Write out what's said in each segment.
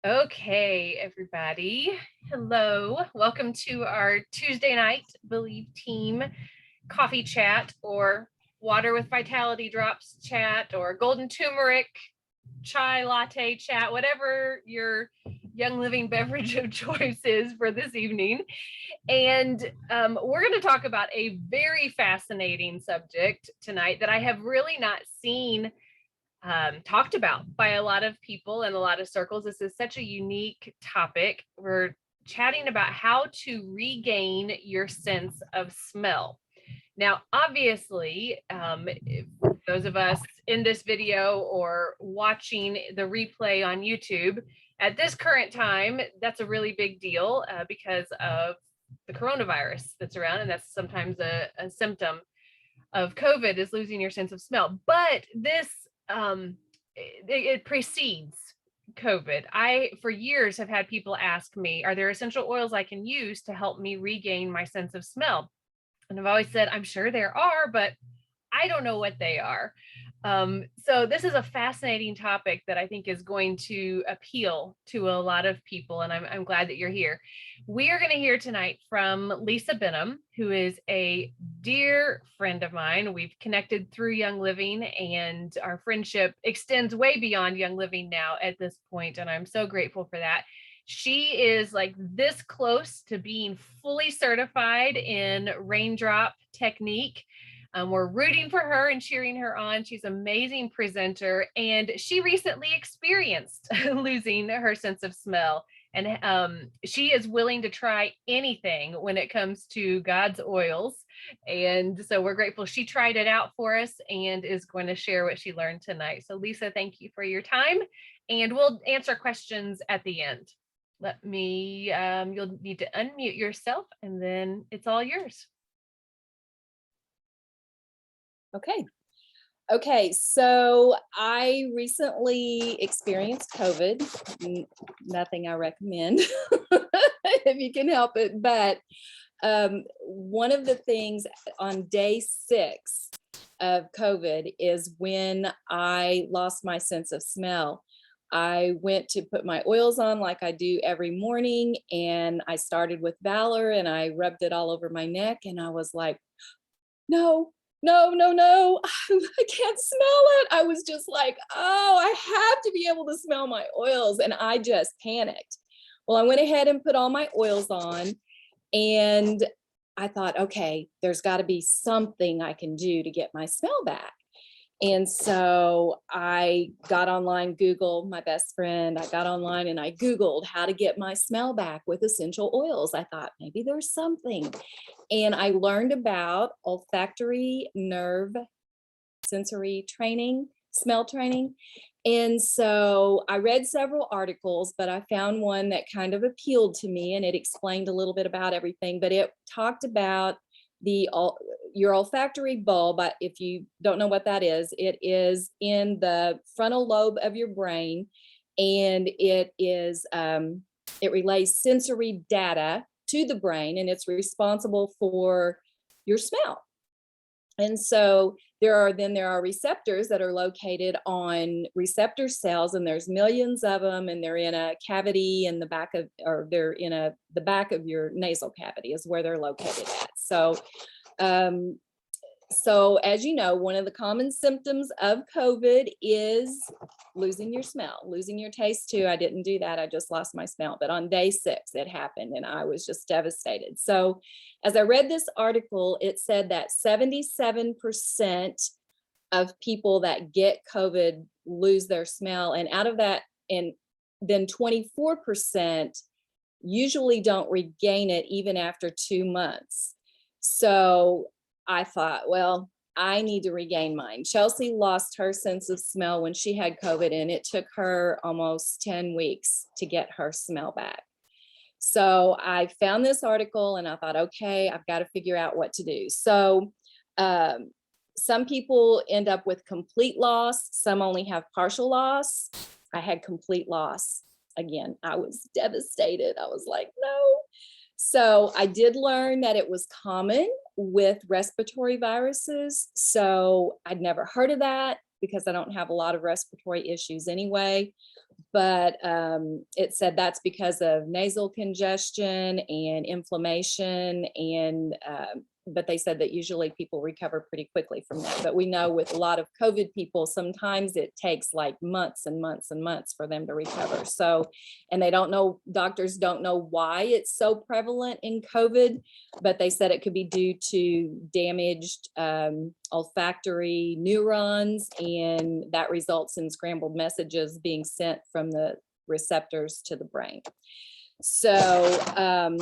Okay, everybody. Hello. Welcome to our Tuesday night Believe Team coffee chat, or water with vitality drops chat, or golden turmeric chai latte chat, whatever your Young Living beverage of choice is for this evening. And we're going to talk about a very fascinating subject tonight that I have really not seen talked about by a lot of people in a lot of circles. This is such a unique topic. We're chatting about how to regain your sense of smell. Now, obviously, those of us in this video or watching the replay on YouTube, at this current time, that's a really big deal because of the coronavirus that's around, and that's sometimes a symptom of COVID, is losing your sense of smell. But this it precedes COVID. I, for years, have had people ask me, are there essential oils I can use to help me regain my sense of smell? And I've always said, I'm sure there are, but I don't know what they are. So this is a fascinating topic that I think is going to appeal to a lot of people, and I'm glad that you're here. We are going to hear tonight from Lisa Benham, who is a dear friend of mine. We've connected through Young Living, and our friendship extends way beyond Young Living now at this point, and I'm so grateful for that. She is like this close to being fully certified in raindrop technique. We're rooting for her and cheering her on. She's an amazing presenter, and she recently experienced losing her sense of smell. And she is willing to try anything when it comes to God's oils. And so we're grateful she tried it out for us and is going to share what she learned tonight. So Lisa, thank you for your time, and we'll answer questions at the end. Let me, you'll need to unmute yourself, and then it's all yours. Okay, so I recently experienced COVID. Nothing I recommend if you can help it. But one of the things on day 6 of COVID is when I lost my sense of smell. I went to put my oils on like I do every morning, and I started with Valor and I rubbed it all over my neck, and I was like, no, I can't smell it. I was just like, oh, I have to be able to smell my oils. And I just panicked. Well, I went ahead and put all my oils on, and I thought, okay, there's got to be something I can do to get my smell back. And so I got online, Googled, my best friend, I got online and I Googled how to get my smell back with essential oils. I thought maybe there's something. And I learned about olfactory nerve sensory training, smell training. And so I read several articles, but I found one that kind of appealed to me, and it explained a little bit about everything, but it talked about your olfactory bulb. But if you don't know what that is, it is in the frontal lobe of your brain, and it relays sensory data to the brain, and it's responsible for your smell. And so there are receptors that are located on receptor cells, and there's millions of them, and they're in a cavity in the back of, or they're in the back of your nasal cavity is where they're located at. So as you know, one of the common symptoms of COVID is losing your smell, losing your taste too. I didn't do that. I just lost my smell. But on day 6, it happened, and I was just devastated. So as I read this article, it said that 77% of people that get COVID lose their smell. And out of that, and then 24% usually don't regain it even after 2 months. So I thought, well, I need to regain mine. Chelsea lost her sense of smell when she had COVID, and it took her almost 10 weeks to get her smell back. So I found this article and I thought, okay, I've got to figure out what to do. So some people end up with complete loss. Some only have partial loss. I had complete loss. Again, I was devastated. I was like, no. So I did learn that it was common with respiratory viruses. So I'd never heard of that. because I don't have a lot of respiratory issues anyway. But it said that's because of nasal congestion and inflammation, and but they said that usually people recover pretty quickly from that. But we know with a lot of COVID people, sometimes it takes like months and months and months for them to recover. So, and they don't know, doctors don't know why it's so prevalent in COVID, but they said it could be due to damaged olfactory neurons, and that results in scrambled messages being sent from the receptors to the brain. So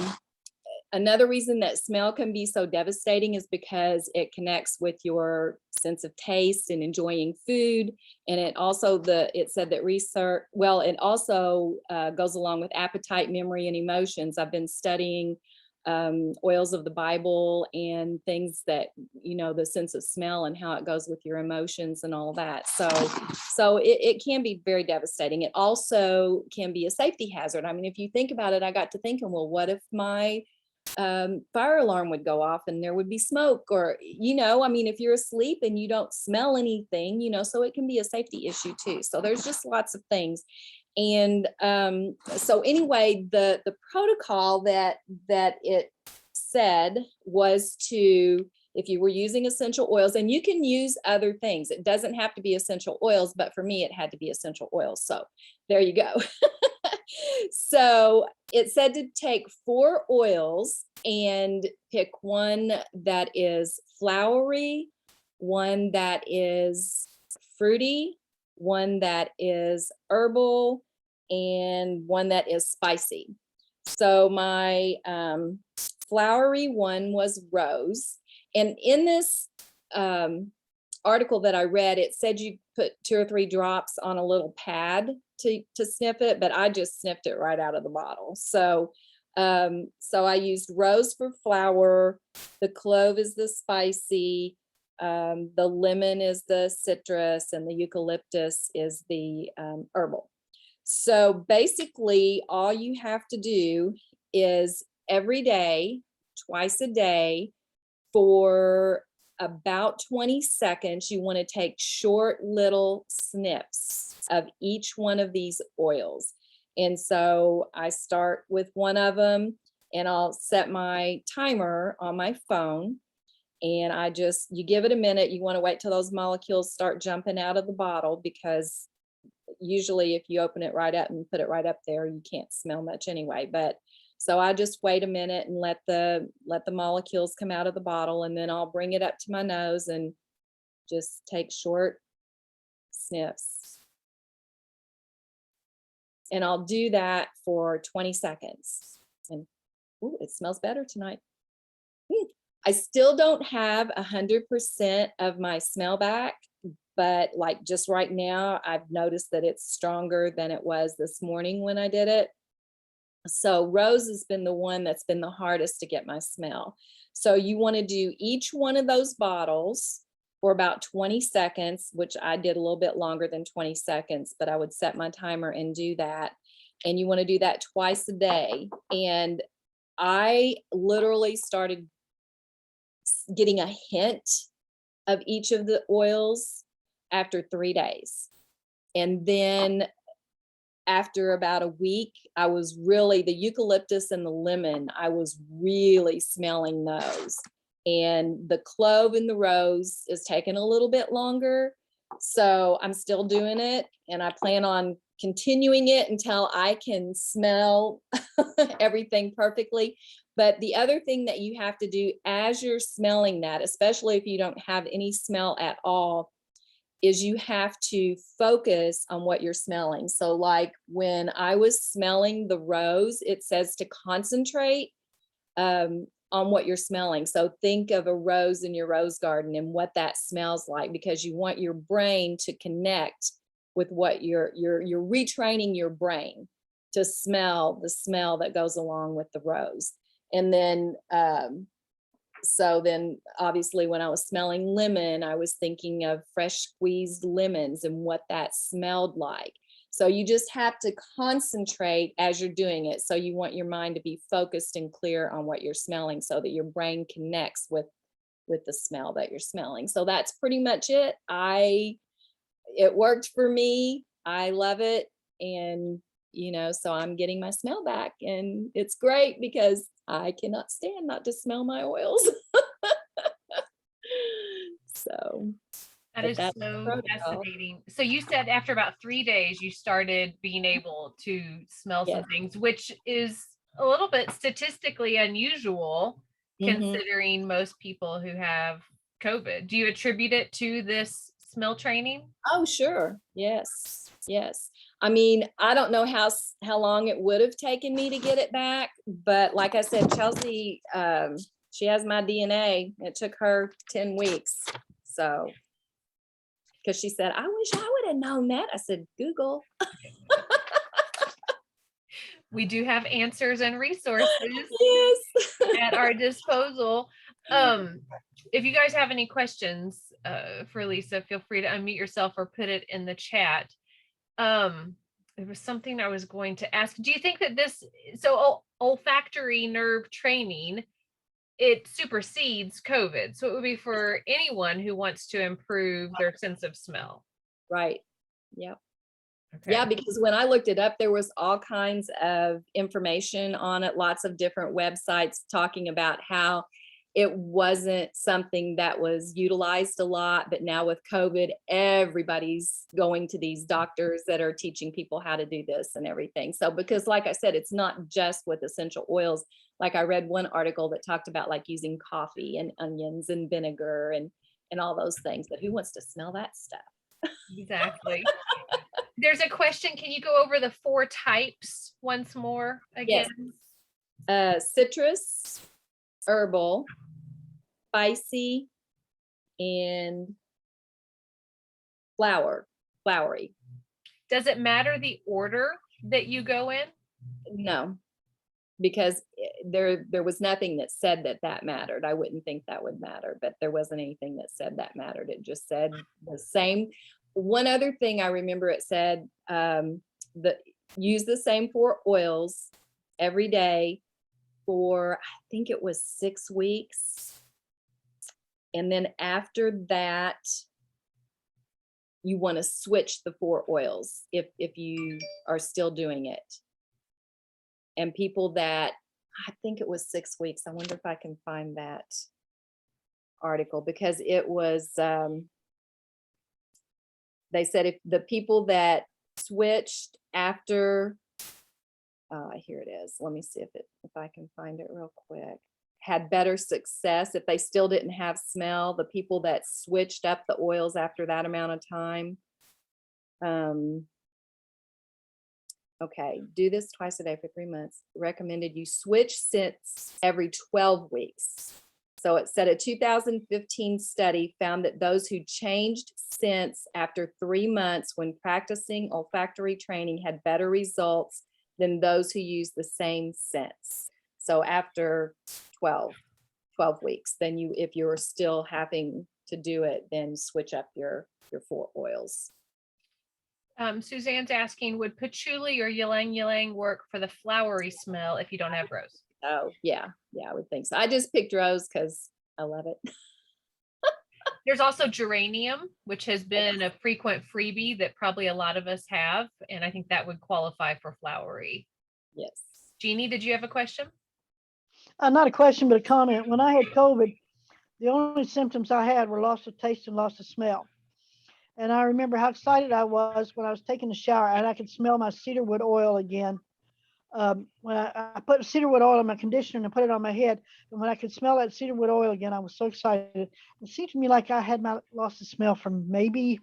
another reason that smell can be so devastating is because it connects with your sense of taste and enjoying food. And it also, it said that research, well, it also goes along with appetite, memory, and emotions. I've been studying oils of the Bible and things that, you know, the sense of smell and how it goes with your emotions and all that. So it can be very devastating. It also can be a safety hazard. I mean, if you think about it, I got to thinking, well, what if my fire alarm would go off and there would be smoke, or, you know, I mean, if you're asleep and you don't smell anything, you know, so it can be a safety issue too. So there's just lots of things. And so anyway, the protocol that it said was to, if you were using essential oils, and you can use other things, it doesn't have to be essential oils, but for me, it had to be essential oils. So there you go. So it said to take 4 oils and pick one that is flowery, one that is fruity, one that is herbal, and one that is spicy. So my flowery one was rose. And in this article that I read, it said you put 2 or 3 drops on a little pad to sniff it, but I just sniffed it right out of the bottle. So so I used rose for flower, the clove is the spicy, the lemon is the citrus, and the eucalyptus is the herbal. So basically, all you have to do is every day, twice a day, for about 20 seconds, you want to take short little snips of each one of these oils. And so I start with one of them, and I'll set my timer on my phone, and you give it a minute. You want to wait till those molecules start jumping out of the bottle, because usually if you open it right up and put it right up there, you can't smell much anyway. But so I just wait a minute and let the molecules come out of the bottle, and then I'll bring it up to my nose and just take short sniffs. And I'll do that for 20 seconds. And ooh, it smells better tonight. I still don't have 100% of my smell back, but like just right now, I've noticed that it's stronger than it was this morning when I did it. So rose has been the one that's been the hardest to get my smell. So you want to do each one of those bottles for about 20 seconds, which I did a little bit longer than 20 seconds, but I would set my timer and do that. And you want to do that twice a day. And I literally started getting a hint of each of the oils after 3 days. And then after about a week, I was really, the eucalyptus and the lemon, I was really smelling those. And the clove and the rose is taking a little bit longer. So I'm still doing it, and I plan on continuing it until I can smell everything perfectly. But the other thing that you have to do as you're smelling that, especially if you don't have any smell at all, is you have to focus on what you're smelling. So like when I was smelling the rose, it says to concentrate on what you're smelling. So think of a rose in your rose garden and what that smells like, because you want your brain to connect with what you're retraining your brain to smell the smell that goes along with the rose. And then so then obviously when I was smelling lemon, I was thinking of fresh squeezed lemons and what that smelled like. So you just have to concentrate as you're doing it. So you want your mind to be focused and clear on what you're smelling so that your brain connects with the smell that you're smelling. So that's pretty much it. I it worked for me. I love it. And, so I'm getting my smell back, and it's great because I cannot stand not to smell my oils. So, That but is that's the so protocol. fascinating. So you said after about 3 days, you started being able to smell some Yes. things, which is a little bit statistically unusual Mhm. considering most people who have COVID. Do you attribute it to this smell training? Oh, sure. Yes. Yes. I mean, I don't know how long it would have taken me to get it back, but like I said, Chelsea, she has my DNA. It took her 10 weeks. So, because she said, I wish I would have known that. I said, Google. We do have answers and resources Yes. at our disposal. If you guys have any questions for Lisa, feel free to unmute yourself or put it in the chat. There was something I was going to ask. Do you think that olfactory nerve training, it supersedes COVID? So it would be for anyone who wants to improve their sense of smell. Right. Yep. Okay. Yeah, because when I looked it up, there was all kinds of information on it, lots of different websites talking about how it wasn't something that was utilized a lot, but now with COVID, everybody's going to these doctors that are teaching people how to do this and everything. So, because like I said, it's not just with essential oils. Like I read one article that talked about like using coffee and onions and vinegar and all those things, but who wants to smell that stuff? Exactly. There's a question. Can you go over the 4 types once more again? Yes. Citrus, herbal, spicy, and flowery. Does it matter the order that you go in? No, because there was nothing that said that mattered. I wouldn't think that would matter, but there wasn't anything that said that mattered. It just said the same. One other thing I remember, it said that use the same 4 oils every day for, I think it was 6 weeks. And then after that, you want to switch the 4 oils if you are still doing it. And people that, I think it was 6 weeks. I wonder if I can find that article, because it was, they said if the people that switched after, here it is. Let me see if I can find it real quick. Had better success if they still didn't have smell. The people that switched up the oils after that amount of time. Okay, do this twice a day for 3 months. Recommended you switch scents every 12 weeks. So it said a 2015 study found that those who changed scents after 3 months when practicing olfactory training had better results than those who used the same scents. So after 12 weeks, then if you're still having to do it, then switch up your 4 oils. Suzanne's asking, would patchouli or ylang ylang work for the flowery smell if you don't have rose? Oh, yeah, I would think so. I just picked rose because I love it. There's also geranium, which has been a frequent freebie that probably a lot of us have, and I think that would qualify for flowery. Yes. Jeannie, did you have a question? Not a question, but a comment. When I had COVID, the only symptoms I had were loss of taste and loss of smell. And I remember how excited I was when I was taking a shower and I could smell my cedarwood oil again. When I put cedarwood oil in my conditioner and put it on my head, and when I could smell that cedarwood oil again, I was so excited. It seemed to me like I had lost the smell from maybe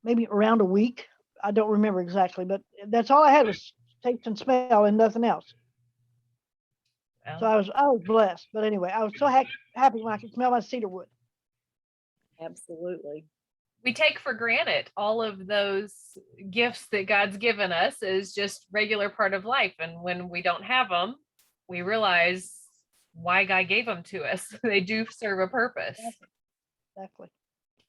around a week. I don't remember exactly, but that's all I had was taste and smell and nothing else. So I was blessed. But anyway, I was so happy when I could smell my cedarwood. Absolutely. We take for granted all of those gifts that God's given us as just regular part of life. And when we don't have them, we realize why God gave them to us. They do serve a purpose. Exactly.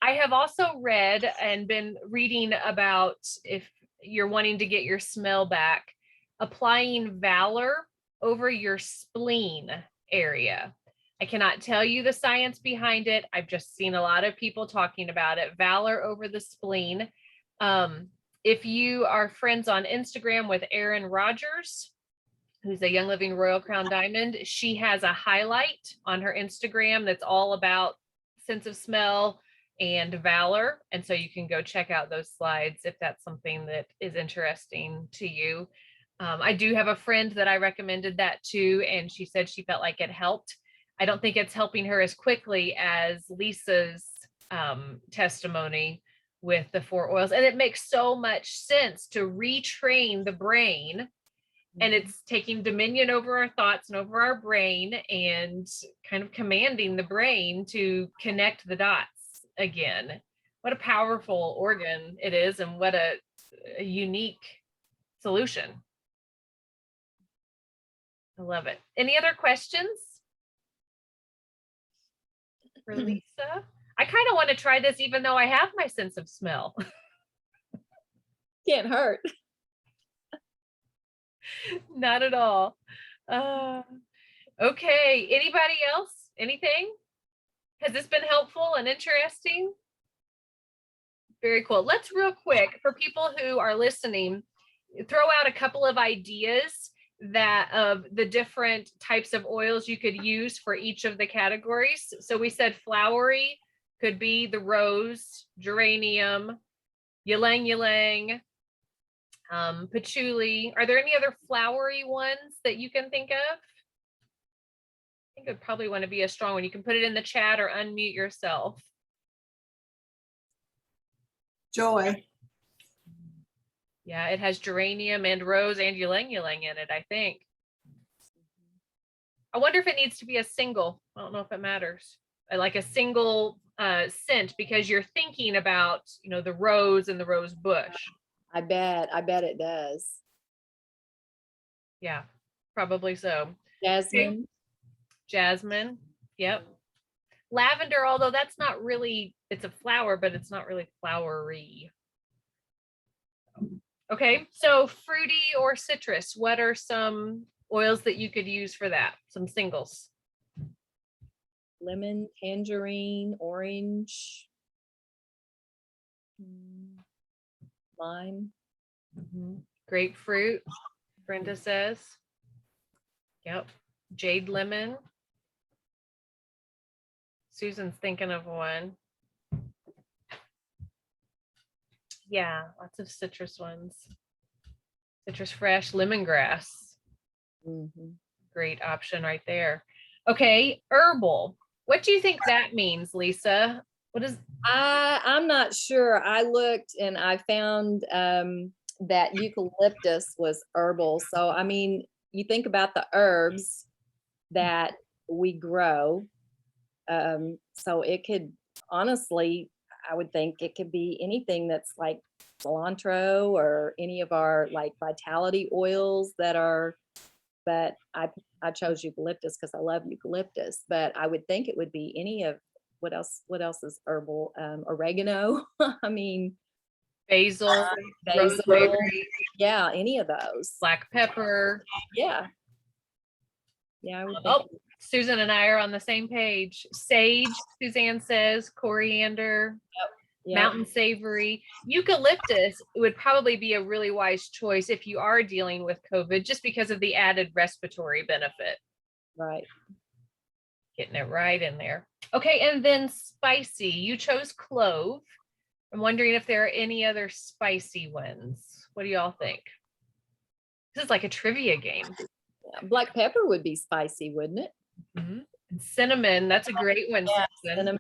I have also read and been reading about, if you're wanting to get your smell back, applying Valor over your spleen area. I cannot tell you the science behind it. I've just seen a lot of people talking about it. Valor over the spleen. If you are friends on Instagram with Erin Rogers, who's a Young Living Royal Crown Diamond, she has a highlight on her Instagram that's all about sense of smell and valor. And so you can go check out those slides if that's something that is interesting to you. I do have a friend that I recommended that to, and she said she felt like it helped. I don't think it's helping her as quickly as Lisa's testimony with the 4 oils. And it makes so much sense to retrain the brain. And it's taking dominion over our thoughts and over our brain and kind of commanding the brain to connect the dots again. What a powerful organ it is, and what a unique solution. I love it. Any other questions for Lisa? I kind of want to try this even though I have my sense of smell. Can't hurt. Not at all. Okay, anybody else? Anything? Has this been helpful and interesting? Very cool. Let's real quick, for people who are listening, throw out a couple of ideas that of the different types of oils you could use for each of the categories. So we said flowery could be the rose, geranium, ylang ylang, patchouli. Are there any other flowery ones that you can think of? I think it would probably want to be a strong one. You can put it in the chat or unmute yourself. Joy. Yeah, it has geranium and rose and ylang ylang in it, I think. I wonder if it needs to be a single. I don't know if it matters. I like a single scent, because you're thinking about, you know, the rose and the rose bush. I bet it does. Yeah, probably so. Jasmine. Jasmine. Yep. Lavender, although that's not really, it's a flower, but it's not really flowery. Okay, so fruity or citrus, what are some oils that you could use for that? Some singles. Lemon, tangerine, orange, lime. Grapefruit, Brenda says. Yep. Jade lemon. Susan's thinking of one. Yeah, lots of citrus ones. Citrus fresh, lemongrass. Great option right there. Okay, herbal. What do you think that means, Lisa? What is? I'm not sure. I looked and I found that eucalyptus was herbal. So, I mean, you think about the herbs that we grow. So it could, honestly, I would think it could be anything that's like cilantro or any of our like vitality oils that are, but I chose eucalyptus because I love eucalyptus, but I would think it would be any of, what else is herbal? Oregano. I mean, Basil, basil. rosemary, Yeah, any of those. black pepper. Yeah. Yeah, I would think. Oh, Susan and I are on the same page. Sage, Suzanne says, coriander, Yeah. mountain savory. Eucalyptus would probably be a really wise choice if you are dealing with COVID, just because of the added respiratory benefit. Right. Getting it right in there. Okay, and then spicy. You chose clove. I'm wondering if there are any other spicy ones. What do y'all think? This is like a trivia game. Yeah. Black pepper would be spicy, wouldn't it? And cinnamon, that's a great one. Yeah, Cinnamon.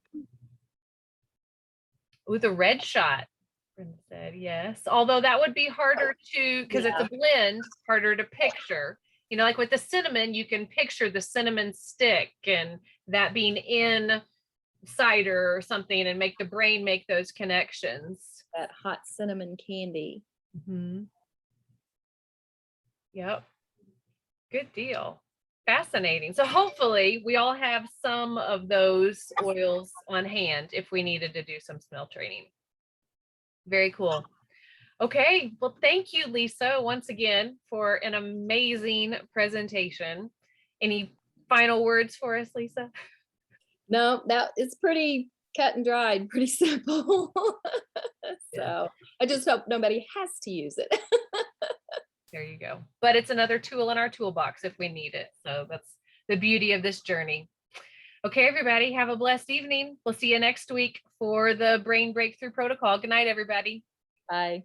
Ooh, the red shot. Brenda said yes. Although that would be harder to, because it's a blend, harder to picture. You know, like with the cinnamon, you can picture the cinnamon stick and that being in cider or something, and make the brain make those connections. That hot cinnamon candy. Yep. Good deal. Fascinating. So hopefully we all have some of those oils on hand if we needed to do some smell training. Very cool. Okay, well, thank you, Lisa, once again for an amazing presentation. Any final words for us, Lisa? No, that is pretty cut and dried, pretty simple. So I just hope nobody has to use it. There you go. But it's another tool in our toolbox if we need it. So that's the beauty of this journey. Okay, everybody, have a blessed evening. We'll see you next week for the Brain Breakthrough Protocol. Good night, everybody. Bye.